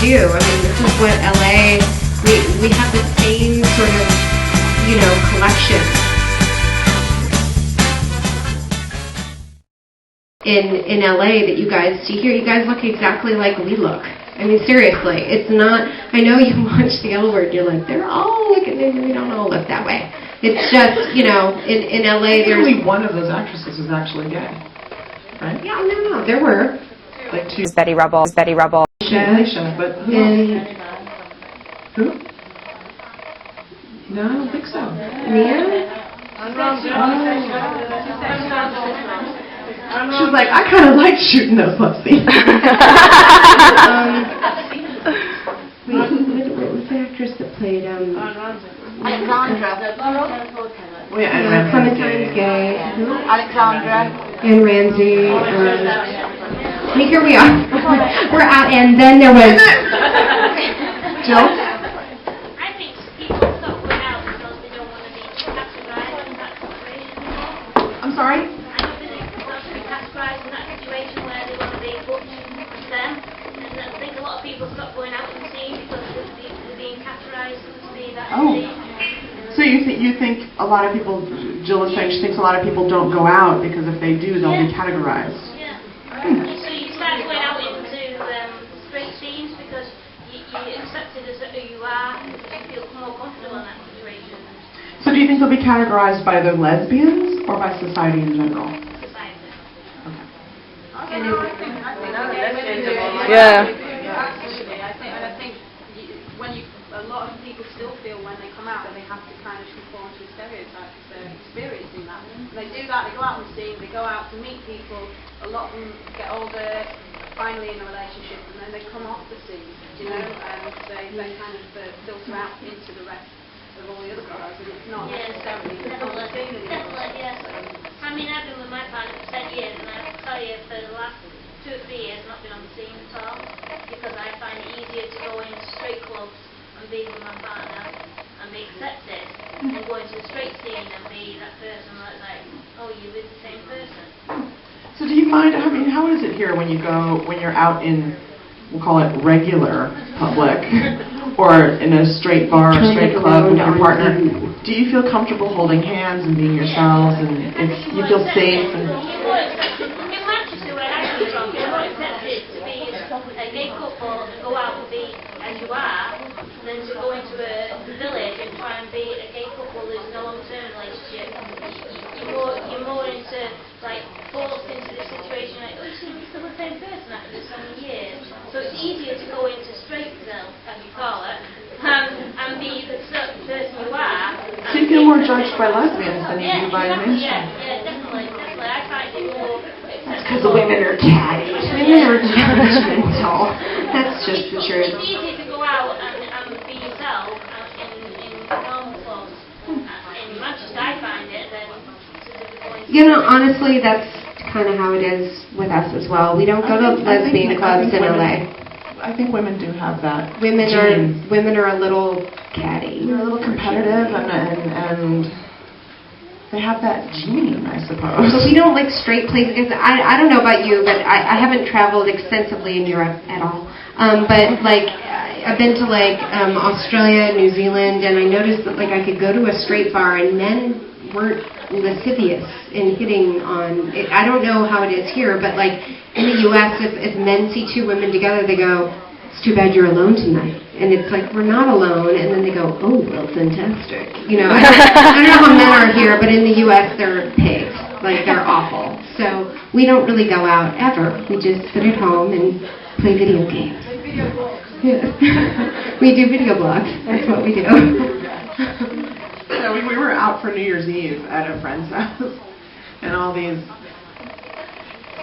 I mean, this is what LA, we have the same sort of, collection. In LA that you guys see here, you guys look exactly like we look. I mean, seriously, it's not, I know you watch the L Word, you're like, they're all looking, we don't all look that way. It's just, in LA there's... Only one of those actresses is actually gay, right? Yeah, no, there were. Like two. Betty Rubble. Alicia, but who? Who? No, I don't think so. Mia? She's like, I kind of like shooting those love scenes. What was the actress that played, Alexandra. Clementine's gay. Alexandra. And Ramsey. Here we are. We're out, and then there was... Jill? I think people stop going out because they don't want to be categorized in that situation. I'm sorry? I don't think they want to be categorized in that situation where they want to be put them. And I think a lot of people stop going out and seeing because they're being categorized to be that scene. So you think a lot of people, Jill is saying she thinks a lot of people don't go out because if they do, they'll be categorized. Yeah. So you start going out into straight scenes because you're accepted as who you are, because you feel more comfortable in that situation. So do you think they'll be categorized by their lesbians or by society in general? Society. Yeah. I think a lot of people still feel when they come out that they have to kind of conform to a stereotype because they're experiencing that. And they do that, they go out and see, they go out to meet people, a lot of them get older, finally in a relationship, and then they come off the scene, and they kind of filter out into the rest of all the other guys, and it's not necessarily the whole scene anymore. Definitely, yes. I mean, I've been with my partner for 10 years, and I have to tell you, for the last 2 or 3 years, not been on the scene at all, because I find it easier to go into straight clubs and be with my partner and be accepted, and go into a straight scene and be that person that's like, oh, you're with the same person. So do you find, I mean, how is it here when you're out in, we'll call it regular public, or in a straight bar or straight club with your partner? Do you feel comfortable holding hands and being yourselves, and you feel safe? And In Manchester, where I come from, you're more accepted to be a gay couple and go out and be as you are, than to go into a village and try and be a gay couple who's no long-term relationship. You're more into, like, forced into this situation, like, oh, you're still the same person after this many years. So it's easier to go into straight self, as you call it, and be the certain person you are. So you feel more judged by lesbians than you do by men? Yeah, definitely. I find it more acceptable. Because the women are catty. Women are judgmental. That's just the truth. It's easy to go out and be yourself in normal clothes. In Manchester, I find it, then honestly, that's kind of how it is with us as well. We don't go to lesbian clubs in LA. I think women do have that. Women are a little catty. They're a little competitive, and they have that gene, I suppose. But we don't like straight places. I don't know about you, but I haven't traveled extensively in Europe at all. But like I've been to like Australia, New Zealand, and I noticed that like I could go to a straight bar and men weren't lascivious in hitting on it. I don't know how it is here, but like in the U.S., if men see 2 women together, they go, "It's too bad you're alone tonight." And it's like, we're not alone. And then they go, "Oh, well, fantastic." I don't know how men are here, but in the U.S., they're pigs. Like, they're awful. So we don't really go out ever. We just sit at home and play video games. Yes. We do video blogs. That's what we do. So we were out for New Year's Eve at a friend's house, and all these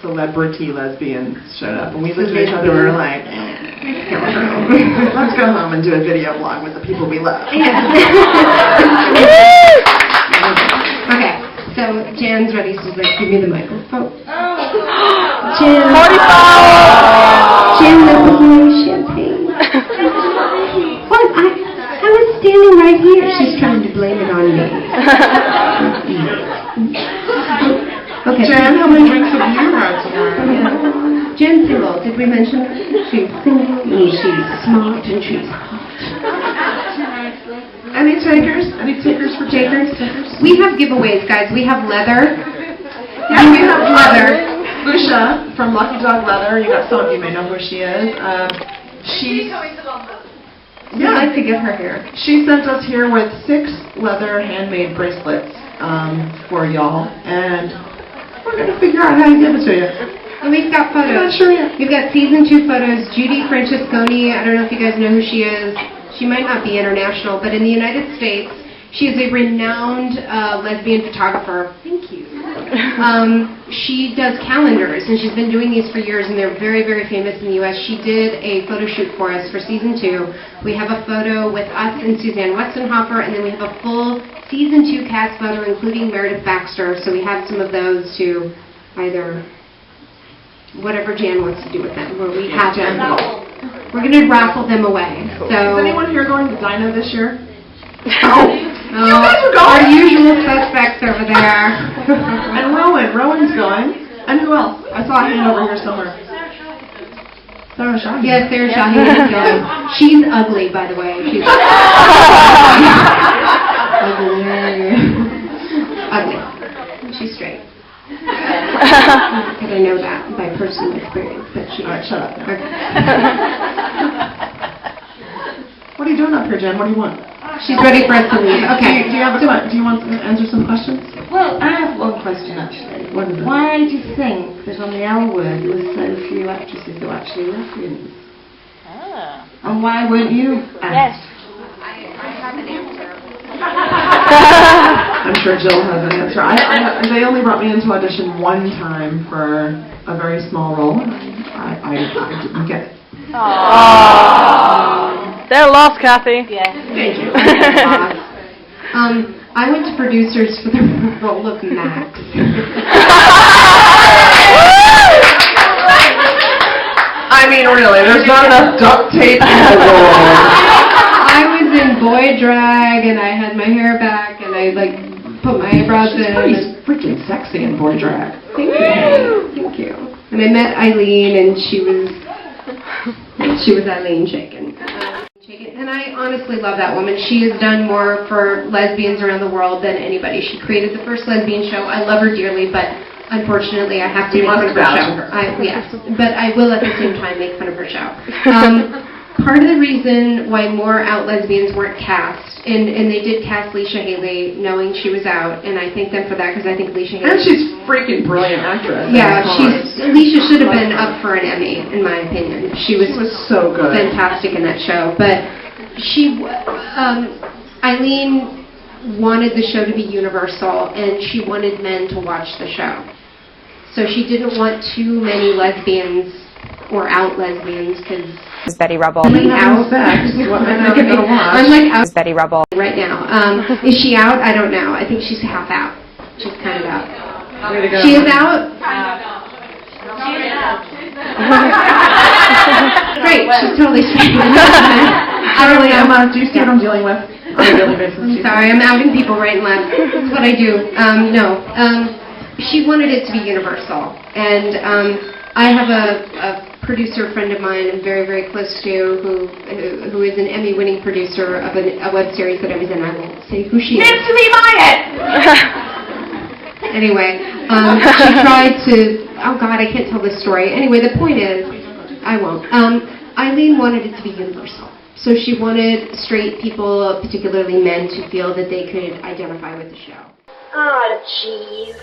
celebrity lesbians showed up, and we looked at each other and we were like, let's go home and do a video blog with the people we love. Okay, so Jan's ready. She's like, give me the microphone. Jan. Jan, that was my champagne. What? I was standing right here. She's trying to blame it on me. Okay. Jan, how many drinks have you had tonight? Jan's single. Did we mention that? She's single, and she's smart, and she's hot. Any takers? Any takers for Takers? We have giveaways, guys. We have leather. Yeah, we have leather. Lucia from Lucky Dog Leather. You got some of you may know who she is. She's We'd like to give her here. She sent us here with 6 leather handmade bracelets for y'all, and we're gonna figure out how to give it to you. And we've got photos. I'm not sure yet. We've got season 2 photos. Judy Francesconi. I don't know if you guys know who she is. She might not be international, but in the United States, she is a renowned lesbian photographer. Thank you. She does calendars, and she's been doing these for years, and they're very, very famous in the U.S. She did a photo shoot for us for season 2. We have a photo with us and Suzanne Westenhofer, and then we have a full season 2 cast photo, including Meredith Baxter. So we have some of those to either whatever Jan wants to do with them, where we have them. We're going to raffle them away. So. Is anyone here going to Dino this year? You guys are going. Our usual suspects over there. And Rowan's going. And who else? I saw a hand over here somewhere. Sarah Shaheen. Yes, Sarah Shaheen is going. She's ugly, by the way. She's ugly. She's straight. Because I know that by personal experience. But she's. All right, shut up. Okay. What are you doing up here, Jen? What do you want? She's ready for us to leave. Okay. Do you want to answer some questions? Well, I have one question actually. What is it? Why do you think that on the L Word there were so few actresses who were actually lesbians? Ah. And why weren't you Yes. asked? I have an answer. I'm sure Jill has an answer. They only brought me into audition one time for a very small role, and I didn't get it. Aww. They're lost, Cathy. Yes. Thank you. I went to producers for the role of Max. I mean, really, there's not enough duct tape in the world. I was in boy drag, and I had my hair back, and I put my eyebrows in. Pretty freaking sexy in boy drag. Thank you. Thank you. And I met Eileen, and she was Eileen Shaken. And I honestly love that woman. She has done more for lesbians around the world than anybody. She created the first lesbian show. I love her dearly, but unfortunately I have to make fun of her show. Yes, but I will at the same time make fun of her show. Part of the reason why more out lesbians weren't cast, and they did cast Leisha Haley knowing she was out, and I thank them for that because I think Leisha Haley... And she's freaking brilliant actress. Yeah, Leisha should have been up for an Emmy, in my opinion. She was so good. Fantastic in that show, but Eileen wanted the show to be universal, and she wanted men to watch the show. So she didn't want too many lesbians or out lesbians because... Is Betty Rubble. I'm out. I'm Is Betty Rubble. Right now. Is she out? I don't know. I think she's half out. She's kind of out. Way to go. She is out? Great. She's totally straight. Charlie, Emma, do you see what I'm dealing with on a daily basis? I'm sorry. I'm outing people right and left. That's what I do. No. She wanted it to be universal. And I have a producer friend of mine I'm very, very close to who is an Emmy-winning producer of a web series that I was in. I won't say who she is. Nancy Myatt! Anyway, she tried to... Oh, God, I can't tell this story. Anyway, the point is... I won't. Eileen wanted it to be universal. So she wanted straight people, particularly men, to feel that they could identify with the show. Oh, jeez.